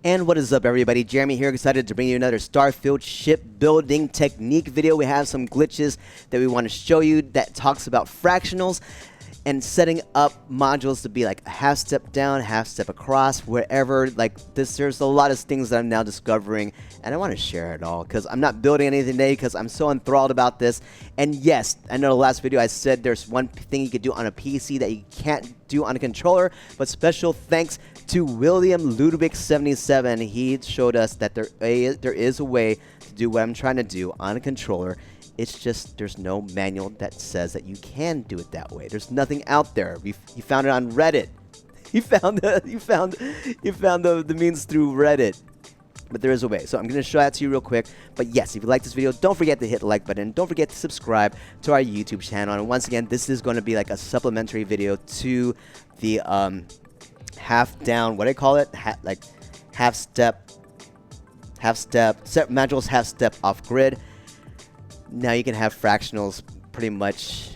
And what is up, everybody? Jeremy here, excited to bring you another Starfield shipbuilding technique video. We have some glitches that we want to show you that talks about fractionals and setting up modules to be like a half step down, half step across, wherever. Like this, there's a lot of things that I'm now discovering, and I want to share it all because I'm not building anything today because I'm so enthralled about this. And yes, I know the last video I said there's one thing you could do on a PC that you can't do on a controller, but special thanks to William Ludwig 77. He showed us that there is a way to do what I'm trying to do on a controller. It's just there's no manual that says that you can do it that way. There's nothing out there. You found it on Reddit. You found the means through Reddit. But there is a way. So I'm going to show that to you real quick. But yes, if you like this video, don't forget to hit the like button. Don't forget to subscribe to our YouTube channel. And once again, this is going to be like a supplementary video to the half down, what do I call it? Half step modules, half step off grid. Now you can have fractionals pretty much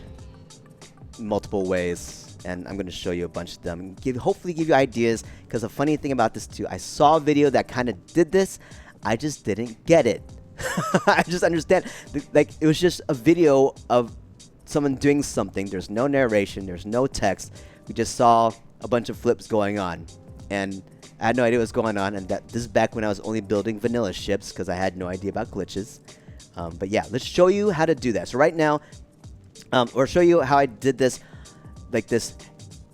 multiple ways, and I'm going to show you a bunch of them and hopefully give you ideas, because the funny thing about this too, I saw a video that kind of did this. I just didn't get it. I just understand, like, it was just a video of someone doing something. There's no narration, there's no text. We just saw a bunch of flips going on, and I had no idea what was going on. And this is back when I was only building vanilla ships because I had no idea about glitches. But yeah, let's show you how to do that. So right now, or show you how I did this, like this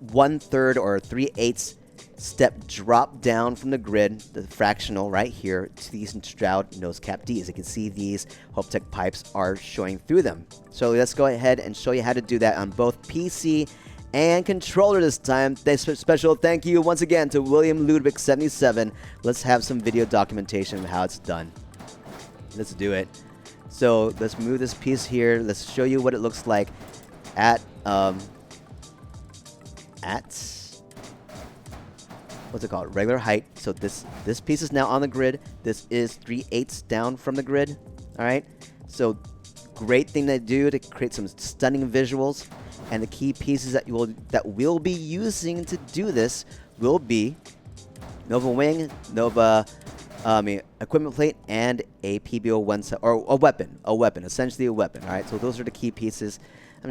1/3 or 3/8 step drop down from the grid, the fractional right here, to these Stroud nose cap D. As you can see, these HopeTech pipes are showing through them. So let's go ahead and show you how to do that on both PC and controller this time. Special thank you once again to William Ludwig 77. Let's have some video documentation of how it's done. Let's do it. So let's move this piece here. Let's show you what it looks like at what's it called? Regular height. So this piece is now on the grid. This is 3/8 down from the grid. All right. So great thing to do to create some stunning visuals. And the key pieces that we'll be using to do this will be Nova Wing, Nova equipment plate, and a PBO-1 set, or a weapon, essentially a weapon. All right, so those are the key pieces. I'm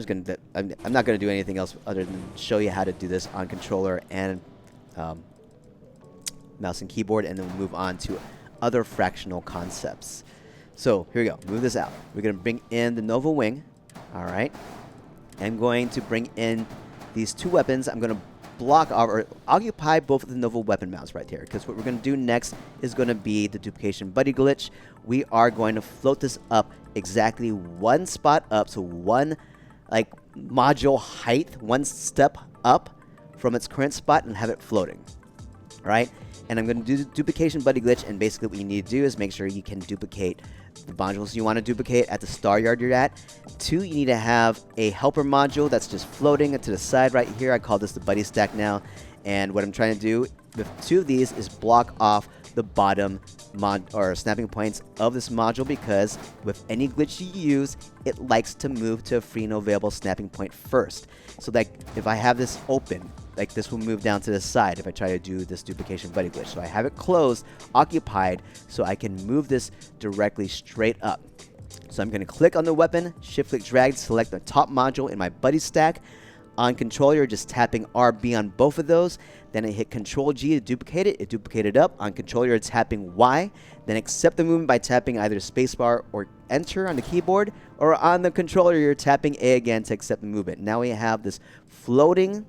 not gonna do anything else other than show you how to do this on controller and mouse and keyboard, and then we'll move on to other fractional concepts. So here we go. Move this out. We're gonna bring in the Nova Wing. All right. I'm going to bring in these two weapons. I'm going to block or occupy both of the Nova weapon mounts right here, because what we're going to do next is going to be the duplication buddy glitch. We are going to float this up exactly one spot up, so one like module height, one step up from its current spot, and have it floating. All right, and I'm going to do the duplication buddy glitch, and basically what you need to do is make sure you can duplicate the modules you want to duplicate at the star yard you're at. 2, you need to have a helper module that's just floating to the side right here. I call this the buddy stack now. And what I'm trying to do with 2 of these is block off the bottom snapping points of this module, because with any glitch you use, it likes to move to a free and available snapping point first. So like if I have this open, like this will move down to the side if I try to do this duplication buddy glitch. So I have it closed, occupied, so I can move this directly straight up. So I'm going to click on the weapon, shift click drag, select the top module in my buddy stack. On controller, you're just tapping RB on both of those. Then I hit Control G to duplicate it. It duplicated up. On controller, you're tapping Y. Then accept the movement by tapping either spacebar or Enter on the keyboard. Or on the controller, you're tapping A again to accept the movement. Now we have this floating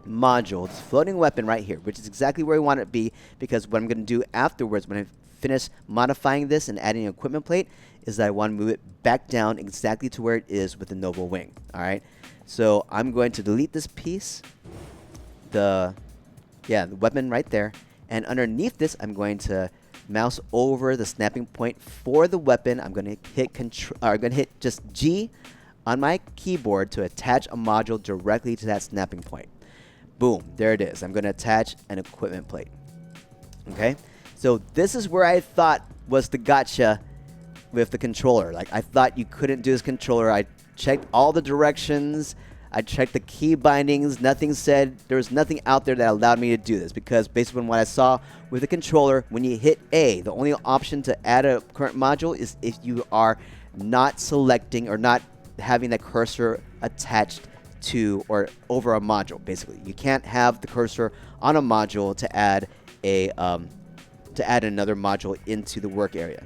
module, this floating weapon right here, which is exactly where we want it to be, because what I'm going to do afterwards when I finish modifying this and adding an equipment plate is that I want to move it back down exactly to where it is with the Nova Wing. All right, so I'm going to delete this piece, the weapon right there, and underneath this I'm going to mouse over the snapping point for the weapon. I'm going to hit just G on my keyboard to attach a module directly to that snapping point. Boom, there it is. I'm going to attach an equipment plate. Okay, so this is where I thought was the gotcha with the controller. Like, I thought you couldn't do this controller. I checked all the directions. I checked the key bindings. Nothing said, there was nothing out there that allowed me to do this, because based on what I saw with the controller, when you hit A, the only option to add a current module is if you are not selecting or not having the cursor attached to or over a module. Basically, you can't have the cursor on a module to add another module into the work area.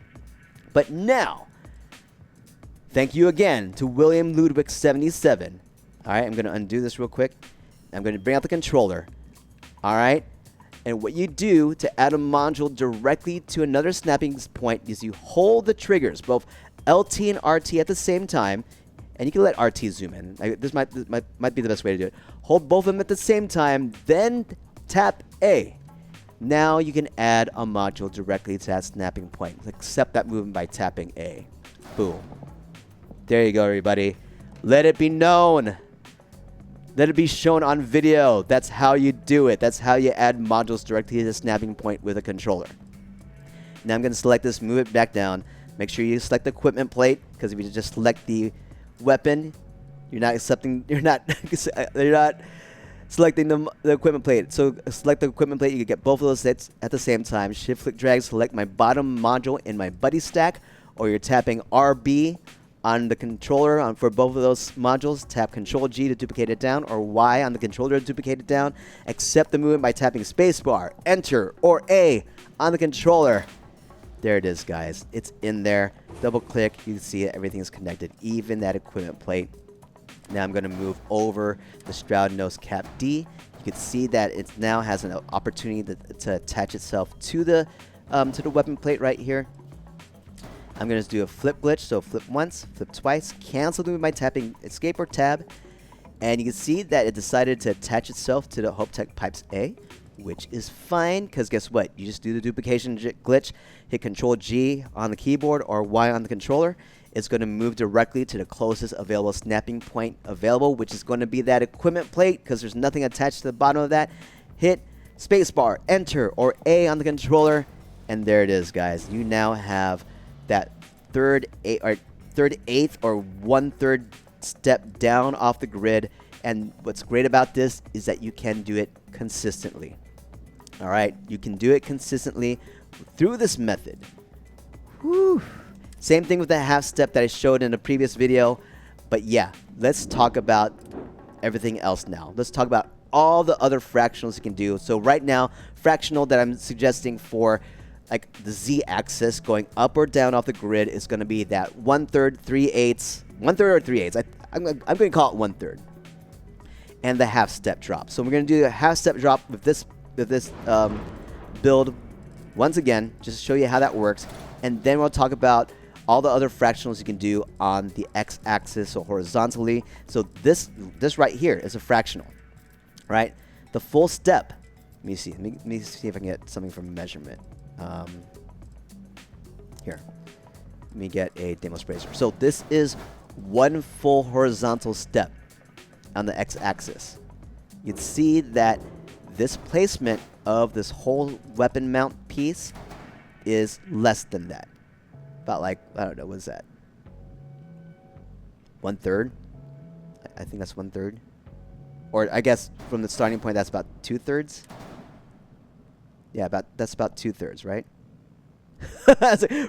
But now, thank you again to William Ludwig 77. All right, I'm going to undo this real quick. I'm going to bring out the controller. All right, and what you do to add a module directly to another snapping point is you hold the triggers, both LT and RT at the same time, and you can let RT zoom in. This might be the best way to do it. Hold both of them at the same time, then tap A. Now you can add a module directly to that snapping point. Accept that movement by tapping A. Boom. There you go, everybody. Let it be known. Let it be shown on video. That's how you do it. That's how you add modules directly to the snapping point with a controller. Now I'm going to select this, move it back down. Make sure you select the equipment plate, because if you just select the weapon, you're not selecting the equipment plate. So select the equipment plate. You can get both of those sets at the same time. Shift click drag, select my bottom module in my buddy stack, or you're tapping RB on the controller for both of those modules. Tap Control G to duplicate it down, or Y on the controller to duplicate it down. Accept the movement by tapping spacebar, Enter, or A on the controller. There it is, guys. It's in there. Double click. You can see it. Everything is connected, even that equipment plate. Now I'm going to move over the Stroud Nose Cap D. You can see that it now has an opportunity to attach itself to the weapon plate right here. I'm going to do a flip glitch. So flip once, flip twice, cancel the movement by tapping Escape or Tab. And you can see that it decided to attach itself to the HopeTech Pipes A, which is fine, because guess what? You just do the duplication glitch, hit Control G on the keyboard or Y on the controller. It's going to move directly to the closest available snapping point available, which is going to be that equipment plate, because there's nothing attached to the bottom of that. Hit spacebar, Enter, or A on the controller, and there it is, guys. You now have that third eighth or 1/3 step down off the grid. And what's great about this is that you can do it consistently. All right, you can do it consistently through this method. Whew. Same thing with the half step that I showed in a previous video. But yeah, let's talk about everything else now. Let's talk about all the other fractionals you can do. So right now, fractional that I'm suggesting for like the Z-axis going up or down off the grid is going to be that 1/3, 3/8, 1/3 or 3/8. I'm going to call it 1/3. And the half step drop. So we're going to do a half step drop with this build once again, just to show you how that works. And then we'll talk about all the other fractionals you can do on the X-axis or horizontally. So this right here is a fractional, right? The full step. Let me see if I can get something from measurement. Here, let me get a demonstrator. So this is one full horizontal step on the X-axis. You'd see that this placement of this whole weapon mount piece is less than that. About like, I don't know, what's that? 1/3? I think that's 1/3. Or I guess from the starting point, that's about 2/3. Yeah, that's about 2/3, right?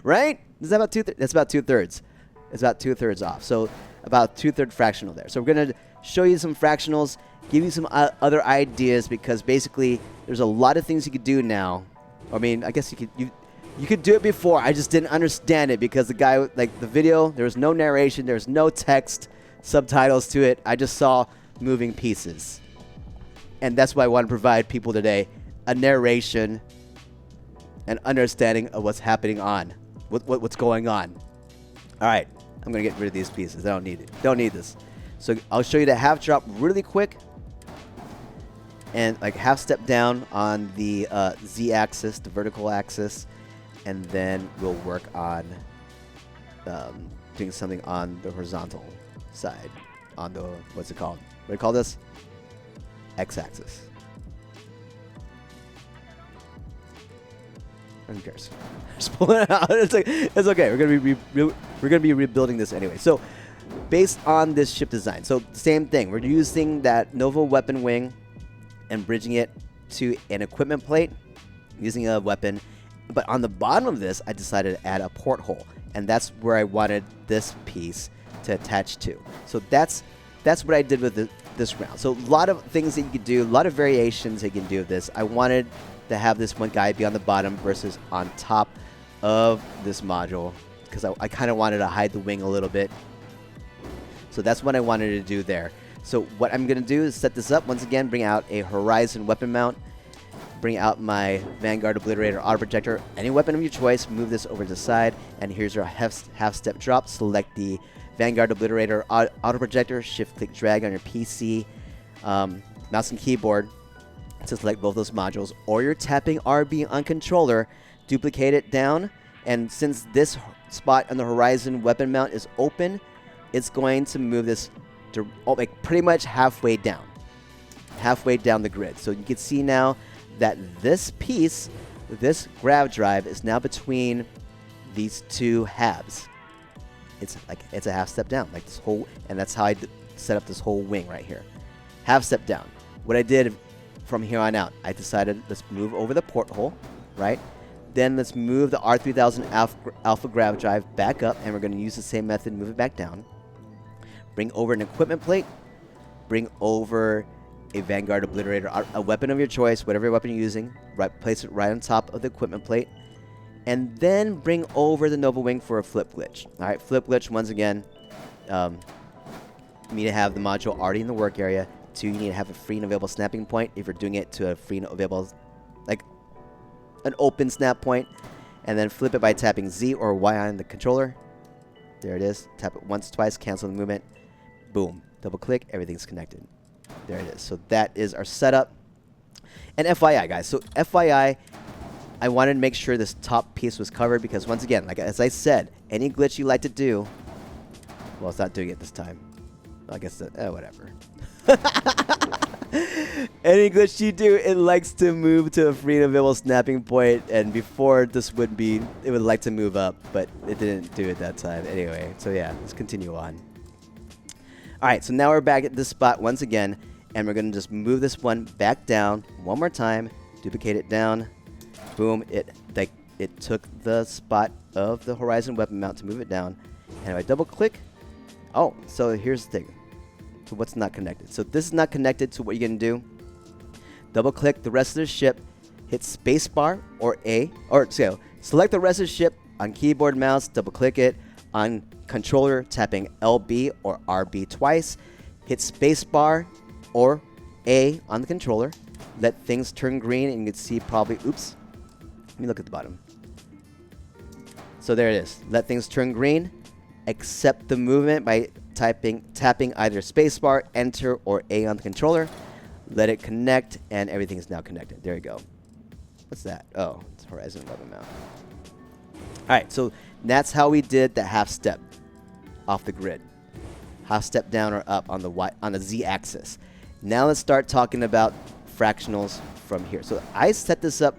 Right? Is that about 2/3? That's about 2/3. It's about 2/3 off. So about 2/3 fractional there. So we're gonna show you some fractionals, give you some other ideas, because basically there's a lot of things you could do now. I mean, I guess you could do it before. I just didn't understand it because the guy, like the video, there was no narration, there was no text, subtitles to it. I just saw moving pieces. And that's why I want to provide people today a narration and understanding of what's happening on, what's going on. All right, I'm going to get rid of these pieces. I don't need it. Don't need this. So I'll show you the half drop really quick. And like half step down on the Z-axis, the vertical axis. And then we'll work on doing something on the horizontal side. On the, what's it called? What do you call this? X-axis. Who cares? Just pull it out. It's okay. We're gonna be rebuilding this anyway. So based on this ship design. So same thing. We're using that Nova weapon wing and bridging it to an equipment plate using a weapon. But on the bottom of this, I decided to add a porthole, and that's where I wanted this piece to attach to. So that's what I did with this round. So a lot of things that you could do, a lot of variations that you can do with this. I wanted to have this one guy be on the bottom versus on top of this module, because I kind of wanted to hide the wing a little bit. So that's what I wanted to do there. So what I'm going to do is set this up. Once again, bring out a Horizon weapon mount. Bring out my Vanguard Obliterator Auto Projector. Any weapon of your choice, move this over to the side. And here's your half-step drop. Select the Vanguard Obliterator Auto Projector. Shift-click drag on your PC, mouse and keyboard to select both those modules. Or you're tapping RB on controller. Duplicate it down. And since this spot on the Horizon weapon mount is open, it's going to move this like pretty much halfway down the grid. So you can see now that this piece, this grav drive, is now between these two halves. It's a half step down, like this whole, and that's how I set up this whole wing right here. Half step down. What I did from here on out, I decided let's move over the porthole, right? Then let's move the R3000 Alpha grav drive back up, and we're going to use the same method, move it back down. Bring over an equipment plate. Bring over a Vanguard Obliterator, a weapon of your choice, whatever weapon you're using. Right, place it right on top of the equipment plate. And then bring over the Nova Wing for a flip glitch. All right, flip glitch, once again, you need to have the module already in the work area. 2, you need to have a free and available snapping point if you're doing it to a free and available, like an open snap point. And then flip it by tapping Z or Y on the controller. There it is. Tap it once, twice, cancel the movement. Boom. Double click, everything's connected. There it is. So that is our setup. And FYI, guys. So FYI, I wanted to make sure this top piece was covered because, once again, like as I said, any glitch you like to do, well, it's not doing it this time. I guess, whatever. Any glitch you do, it likes to move to a free and available snapping point, and before this would be, it would like to move up, but it didn't do it that time. Anyway, so yeah, let's continue on. Alright, so now we're back at this spot once again, and we're going to just move this one back down one more time, duplicate it down, boom, it took the spot of the Horizon weapon mount to move it down, and if I double click, oh, so here's the thing. So what's not connected? So this is not connected to what you're going to do. Double click the rest of the ship, hit spacebar or A, or so select the rest of the ship on keyboard, mouse, double click it on controller, tapping LB or RB twice, hit spacebar or A on the controller, let things turn green, and you can see probably, oops, let me look at the bottom. So there it is. Let things turn green, accept the movement by tapping either spacebar, enter, or A on the controller. Let it connect, and everything is now connected. There you go. What's that? Oh, it's Horizon weapon mount. Alright, so that's how we did the half step off the grid. Half step down or up on the Z axis. Now let's start talking about fractionals from here. So I set this up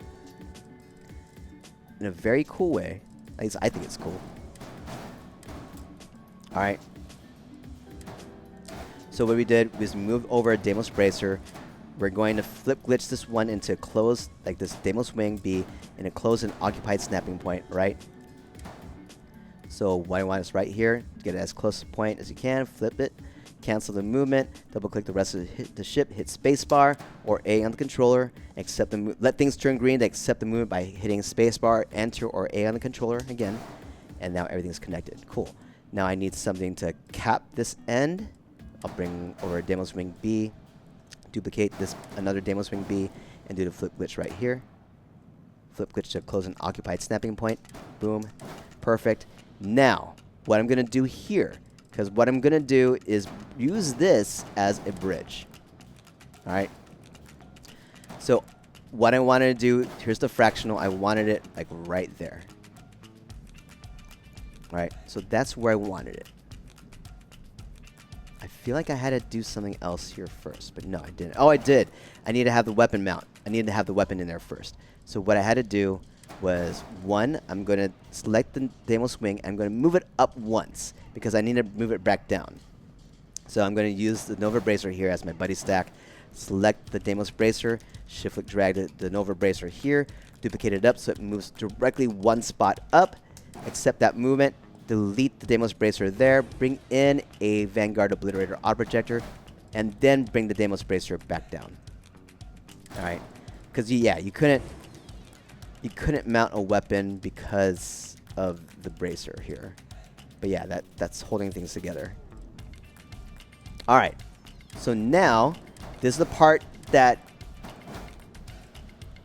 in a very cool way. At least I think it's cool. Alright. So what we did was move over a Deimos bracer. We're going to flip glitch this one into a closed, like this Deimos wing be in a closed and occupied snapping point, right? So what I want is right here. Get it as close a point as you can. Flip it. Cancel the movement. Double click the rest of the ship. Hit spacebar or A on the controller. Accept the let things turn green to accept the movement by hitting spacebar, enter, or A on the controller again. And now everything's connected. Cool. Now I need something to cap this end. I'll bring over a Deimos wing B, duplicate this another Deimos wing B, and do the flip glitch right here. Flip glitch to close an occupied snapping point. Boom. Perfect. Now, what I'm going to do here, because what I'm going to do is use this as a bridge. Alright. So, what I wanted to do, here's the fractional. I wanted it like right there. Alright, so that's where I wanted it. I feel like I had to do something else here first, but no, I didn't. Oh, I did. I need to have the weapon mount. I needed to have the weapon in there first. So what I had to do was one, I'm going to select the demo swing. I'm going to move it up once because I need to move it back down. So I'm going to use the Nova Bracer here as my buddy stack. Select the Deimos Bracer, shift-click drag the Nova Bracer here, duplicate it up so it moves directly one spot up. Accept that movement, delete the Deimos Bracer there, bring in a Vanguard Obliterator Auto Projector, and then bring the Deimos Bracer back down. All right, because yeah, you couldn't mount a weapon because of the bracer here. But yeah, that's holding things together. All right, so now this is the part that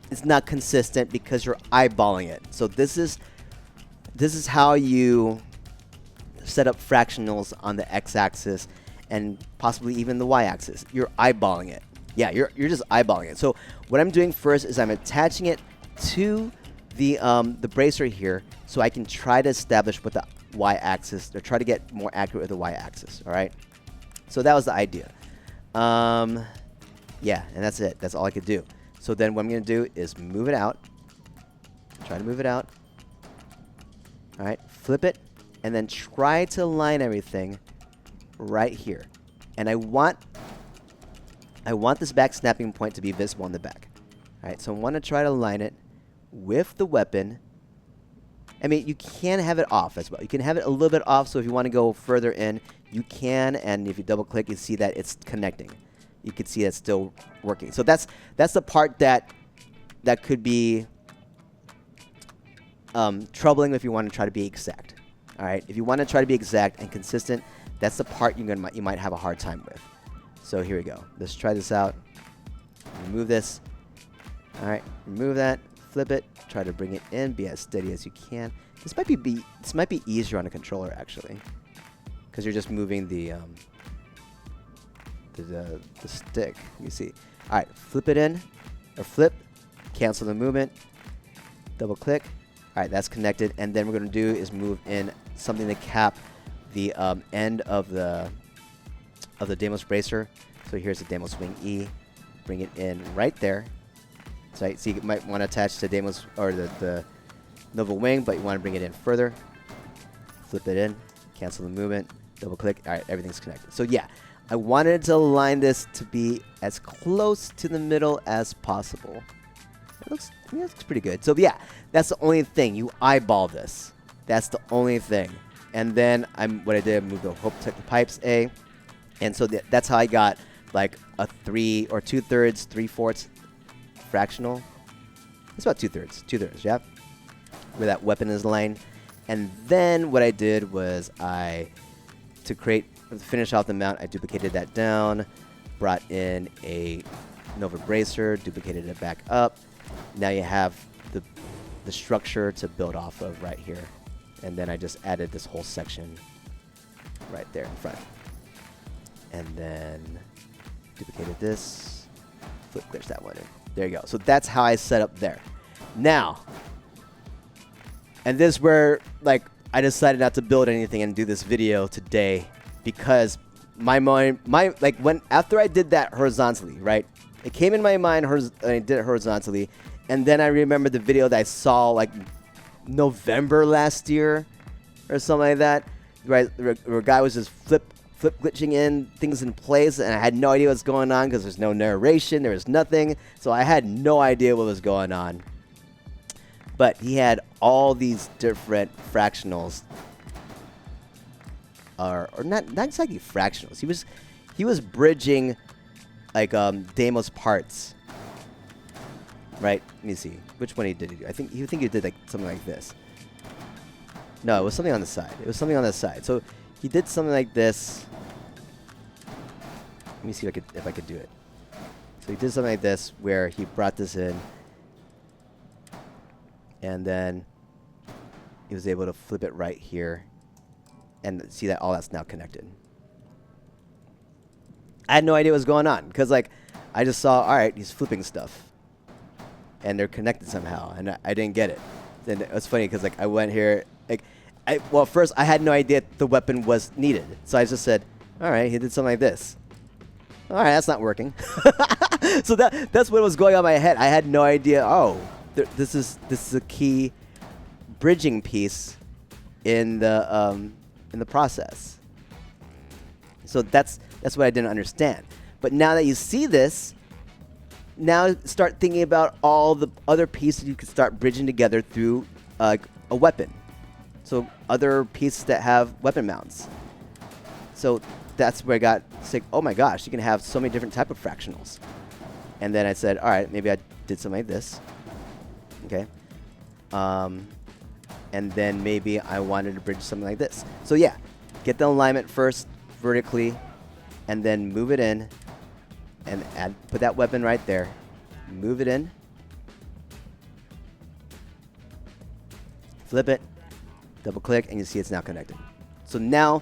is not consistent because you're eyeballing it. So this is how you set up fractionals on the x-axis and possibly even the y-axis. You're eyeballing it. Yeah, you're just eyeballing it. So what I'm doing first is I'm attaching it to the bracer here so I can try to establish what the y-axis, or try to get more accurate with the y-axis. All right. So that was the idea. Yeah, and that's it. That's all I could do. So then what I'm going to do is move it out. Try to move it out. All right, flip it, and then try to align everything right here. And I want this back snapping point to be visible on the back. All right, so I want to try to align it with the weapon. I mean, you can have it off as well. You can have it a little bit off, so if you want to go further in, you can, and if you double click, you see that it's connecting. You can see it's still working. So that's the part that could be troubling if you want to try to be exact. All right, if you want to try to be exact and consistent, that's the part you might have a hard time with. So here we go. Let's try this out. Remove this. All right, remove that. Flip it. Try to bring it in. Be as steady as you can. This might be easier on a controller actually, because you're just moving the stick. You see. All right, flip it in, or flip. Cancel the movement. Double click. All right, that's connected. And then what we're going to do is move in something to cap the end of the Deimos Bracer. So here's the Deimos Wing E. Bring it in right there. So you might want to attach the Deimos or the Nova Wing, but you want to bring it in further. Flip it in. Cancel the movement. Double click. All right, everything's connected. So yeah, I wanted to align this to be as close to the middle as possible. It looks pretty good. So yeah, that's the only thing. You eyeball this. That's the only thing. And then what I did, moved the hope protect the pipes A, and so that's how I got like a 3 or 2/3, 3/4 fractional. It's about 2/3, yeah, where that weapon is aligned. And then what I did was to finish off the mount, I duplicated that down, brought in a Nova Bracer, duplicated it back up. Now you have the structure to build off of right here. And then I just added this whole section right there in front. And then duplicated this, flip glitch that one in. There you go. So that's how I set up there. Now, and this is where like I decided not to build anything and do this video today, because after I did that horizontally, right? It came in my mind, I did it horizontally, and then I remembered the video that I saw like November last year or something like that, right? Where a guy was just flip glitching in things in place, and I had no idea what's going on because there's no narration, there was nothing, so I had no idea what was going on. But he had all these different fractionals, or not exactly fractionals. He was bridging like Deimos parts. Right? Let me see. Which one he did? I think he did like something like this. No, it was something on the side. It was something on the side. So he did something like this. Let me see if I could do it. So he did something like this where he brought this in, and then he was able to flip it right here and see that all that's now connected. I had no idea what was going on because like I just saw, all right, he's flipping stuff and they're connected somehow, and I didn't get it. Then it was funny because like I went here, like well, first I had no idea the weapon was needed, so I just said, all right, he did something like this. All right, that's not working. So that's what was going on in my head. I had no idea. Oh, this is a key bridging piece in the process. So that's what I didn't understand. But now that you see this, now start thinking about all the other pieces you could start bridging together through a weapon. So other pieces that have weapon mounts. So that's where I got sick. Oh my gosh, you can have so many different type of fractionals. And then I said, all right, maybe I did something like this. Okay. And then maybe I wanted to bridge something like this. So yeah, get the alignment first vertically, and then move it in, and put that weapon right there. Move it in. Flip it. Double click, and you see it's now connected. So now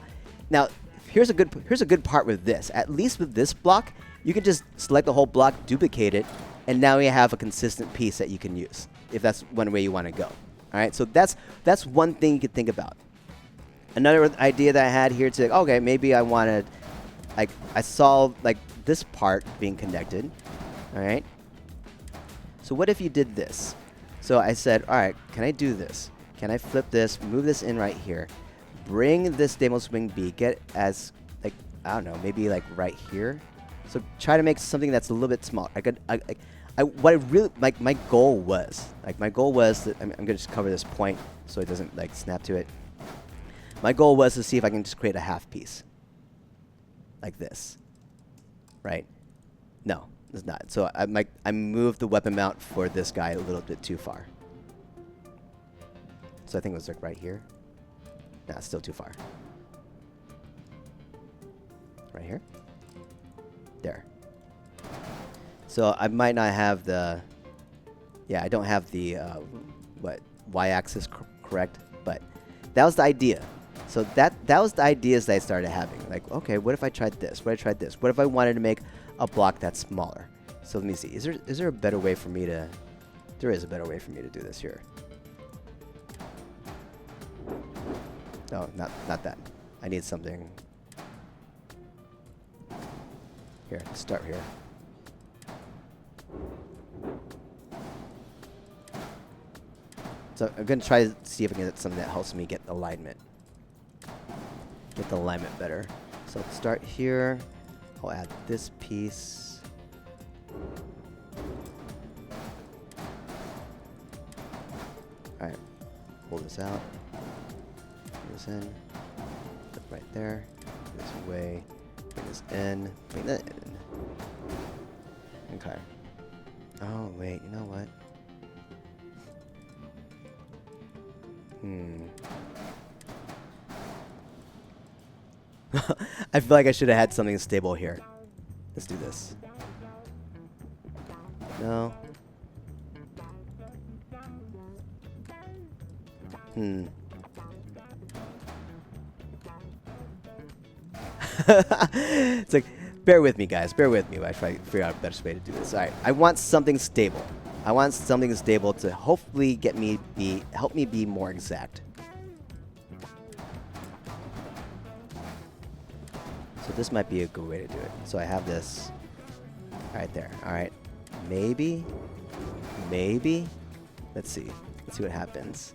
here's a good part with this. At least with this block, you can just select the whole block, duplicate it, and now you have a consistent piece that you can use, if that's one way you want to go. All right, so that's one thing you could think about. Another idea that I had here to, okay, maybe I wanted, like, I saw like this part being connected. All right. So what if you did this? So I said, all right, can I do this? Can I flip this, move this in right here, bring this demo swing B, get as, like, I don't know, maybe like right here. So try to make something that's a little bit smaller. What I really, like, my goal was that, I'm gonna just cover this point so it doesn't like snap to it. My goal was to see if I can just create a half piece like this, right? No, it's not. So I moved the weapon mount for this guy a little bit too far. So I think it was like right here. Nah, it's still too far. Right here. There. So I might not have the, yeah, I don't have the y-axis correct, but that was the idea. So that was the ideas that I started having. Like, okay, what if I tried this? What if I tried this? What if I wanted to make a block that's smaller? So let me see. Is there a better way for me to? There is a better way for me to do this here. No, not that. I need something. Here, let's start here. So I'm going to try to see if I can get something that helps me get alignment. Get the alignment better. So let's start here. I'll add this piece. Alright. Pull this out. Bring this in. Put it right there. This way. Bring this in. Bring that in. Okay. Oh, wait. You know what? I feel like I should have had something stable here. Let's do this. No. It's like, bear with me, guys. Bear with me while I try to figure out a better way to do this. All right. I want something stable. I want something stable to hopefully help me be more exact. So this might be a good way to do it. So I have this right there. All right. Maybe. Let's see. Let's see what happens.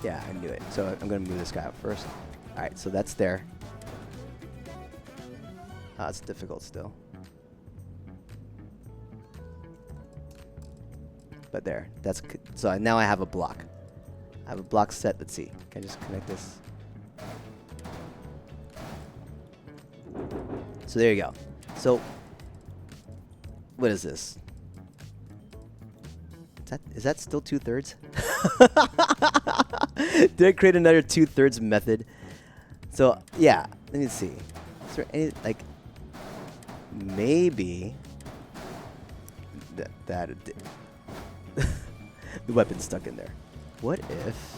Yeah, I knew it. So I'm going to move this guy up first. All right. So that's there. It's difficult still. But there. That's so now I have a block. I have a block set. Let's see. Can I just connect this? So there you go. So what is this? Is that still 2/3? Did I create another 2/3 method? So yeah, let me see. Is there any like maybe that the weapon's stuck in there. What if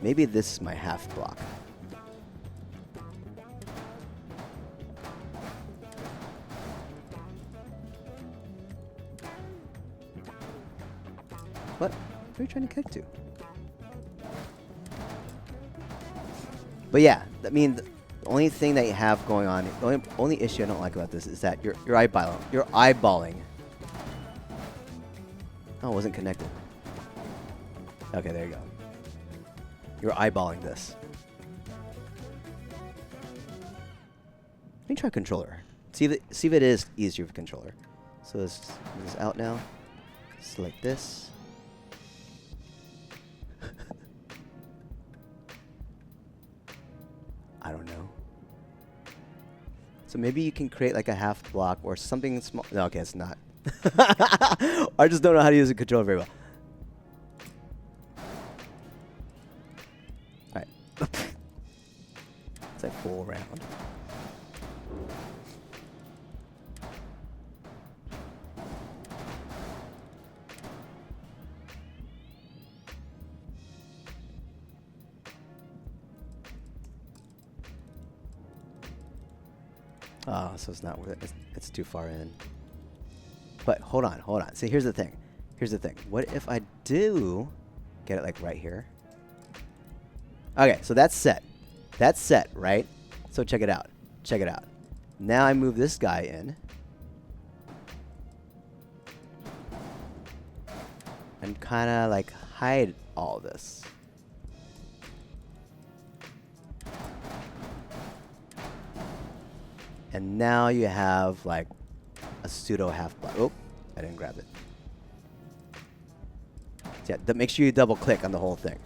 maybe this is my half block? What? Where are you trying to connect to? But yeah, I mean, the only thing that you have going on, the only issue I don't like about this is that you're eyeballing. You're eyeballing. Oh, it wasn't connected. Okay, there you go. You're eyeballing this. Let me try controller. See if it is easier with controller. So let's move this out now. Select this. I don't know. So maybe you can create like a half block or something small. No, okay, it's not. I just don't know how to use a controller very well. Alright. It's like full round. Oh, so it's not worth it. It's too far in. But hold on. See, here's the thing. What if I do get it like right here? Okay, so that's set. That's set, right? So check it out. Now I move this guy in. And kind of like hide all this. And now you have like a pseudo half block. Oh, I didn't grab it. Yeah, make sure you double click on the whole thing.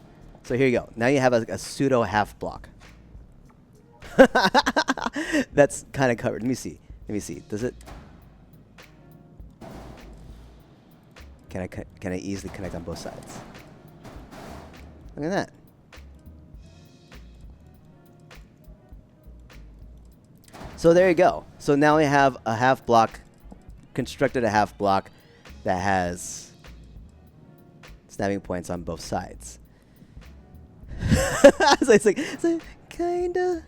So here you go. Now you have a pseudo half block. That's kind of covered. Let me see. Does it? Can I easily connect on both sides? Look at that. So there you go. So now we have a half block, constructed a half block that has snapping points on both sides. So it's like kinda.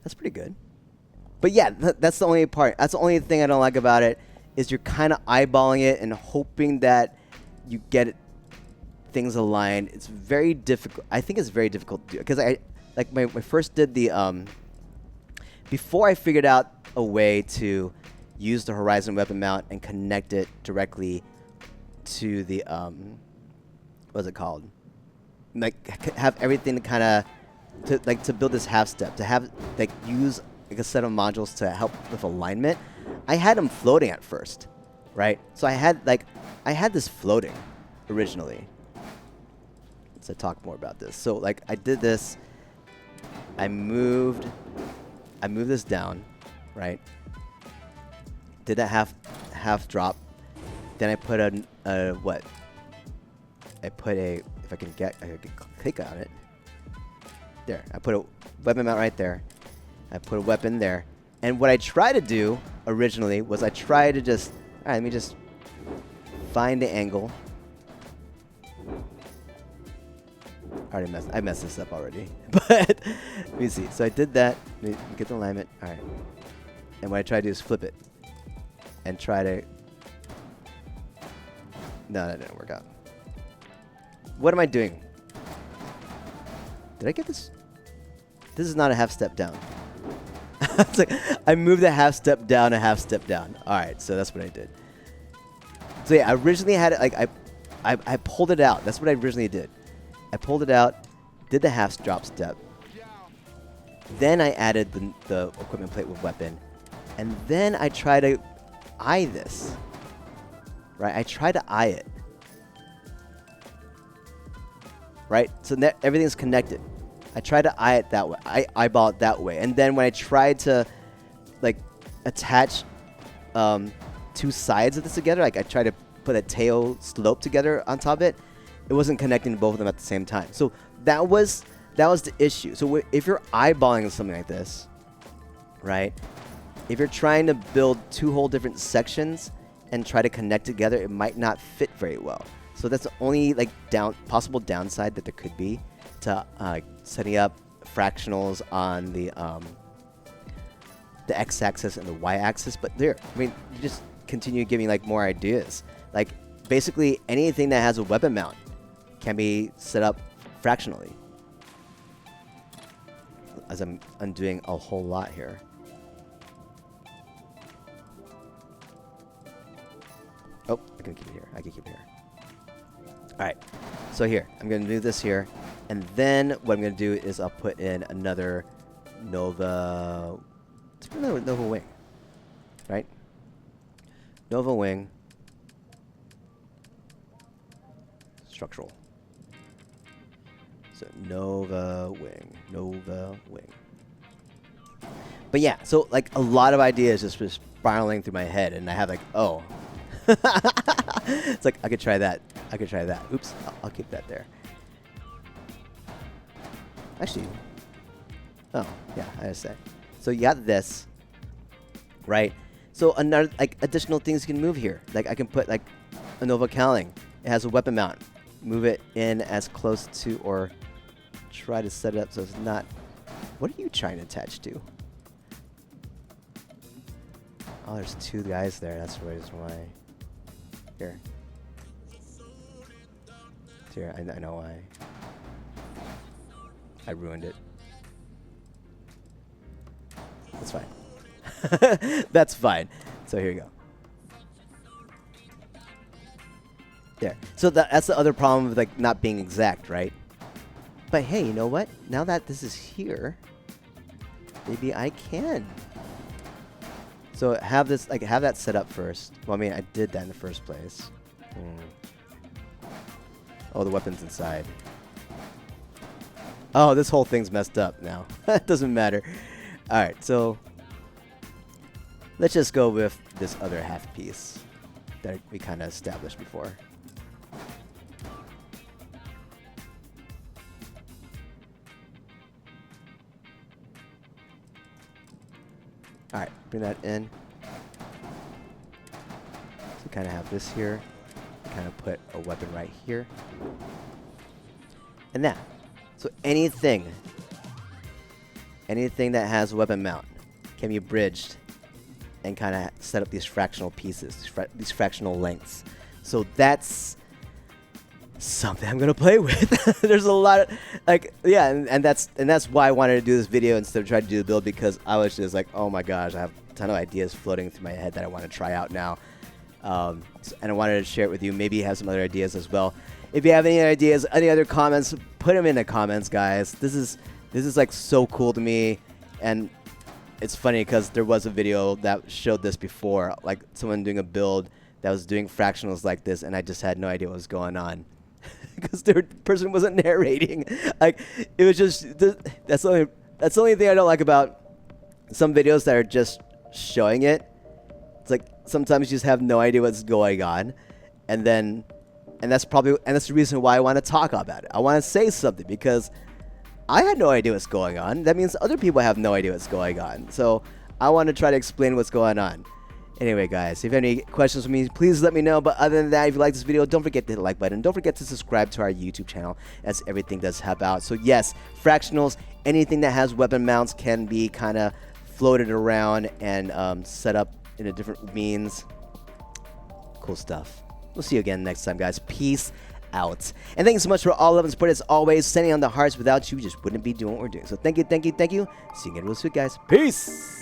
That's pretty good. But yeah, that's the only part. That's the only thing I don't like about it is you're kind of eyeballing it and hoping that you get it, things aligned. It's very difficult. I think it's very difficult to do because when I first did the before I figured out a way to use the Horizon weapon mount and connect it directly to the what's it called? Like have everything to to build this half step, to have like use like a set of modules to help with alignment. I had them floating at first, right? So I had this floating originally. Let's talk more about this. So like I did this. I moved this down, right? Did that half drop. Then I put a what? I put a, if I can click on it. There, I put a weapon mount right there. I put a weapon there. And what I tried to do originally was I tried to just, all right, let me just find the angle. I messed this up already. But let me see. So I did that. Let me get the alignment. All right. And what I try to do is flip it. And try to... No, that didn't work out. What am I doing? Did I get this? This is not a half step down. It's like I moved a half step down, a half step down. All right, so that's what I did. So yeah, I originally had it like I pulled it out. That's what I originally did. I pulled it out, did the half drop step. Then I added the equipment plate with weapon, and then I try to eye this. Right, I try to eye it. Right, so everything's connected. I try to eye it that way. I eyeball it that way, and then when I tried to like attach two sides of this together, like I tried to put a tail slope together on top of it, it wasn't connecting both of them at the same time. So that was the issue. So if you're eyeballing something like this, right? If you're trying to build two whole different sections and try to connect together, it might not fit very well. So that's the only like possible downside that there could be to setting up fractionals on the x-axis and the y-axis. But there, I mean, you just continue giving like more ideas. Like basically anything that has a weapon mount can be set up fractionally. As I'm undoing a whole lot here. Oh, I can keep it here. I can keep it here. All right. So here, I'm going to do this here. And then what I'm going to do is I'll put in another Nova... Let's put another Nova wing. Right? Nova wing. Structural. So Nova wing. Nova wing. But yeah, so like a lot of ideas just spiraling through my head. And I have like, oh... It's like I could try that. I could try that. Oops, I'll keep that there. Actually, oh yeah, I understand. So you got this, right? So another like additional things you can move here. Like I can put like a Nova Cowling. It has a weapon mount. Move it in as close to, or try to set it up so it's not. What are you trying to attach to? Oh, there's two guys there. That's the reason why. Here. Here, I know why. I ruined it. That's fine. That's fine. So here you go. There. So that's the other problem with like not being exact, right? But hey, you know what? Now that this is here, maybe I can. So have this, like, have that set up first. Well, I mean, I did that in the first place. Oh, the weapon's inside. Oh, this whole thing's messed up now. It doesn't matter. All right, so let's just go with this other half piece that we kind of established before. All right, bring that in. So kind of have this here. Kind of put a weapon right here. And that. So anything that has a weapon mount can be bridged and kind of set up these fractional pieces, these fractional lengths. So that's something I'm gonna play with. There's a lot of like, yeah, and that's why I wanted to do this video instead of trying to do the build, because I was just like, oh my gosh, I have a ton of ideas floating through my head that I want to try out now, and I wanted to share it with you. Maybe you have some other ideas as well. If you have any ideas, any other comments, put them in the comments, guys. This is like so cool to me, and it's funny because there was a video that showed this before, like someone doing a build that was doing fractionals like this, and I just had no idea what was going on. Because the person wasn't narrating. Like, it was just, that's the only thing I don't like about some videos that are just showing it. It's like sometimes you just have no idea what's going on, and that's the reason why I want to talk about it. I want to say something because I had no idea what's going on. That means other people have no idea what's going on. So I want to try to explain what's going on. Anyway, guys, if you have any questions for me, please let me know. But other than that, if you like this video, don't forget to hit the like button. Don't forget to subscribe to our YouTube channel, as everything does help out. So yes, fractionals, anything that has weapon mounts can be kind of floated around and set up in a different means. Cool stuff. We'll see you again next time, guys. Peace out. And thank you so much for all love and support. As always, sending on the hearts. Without you, we just wouldn't be doing what we're doing. So thank you, thank you, thank you. See you again real soon, guys. Peace.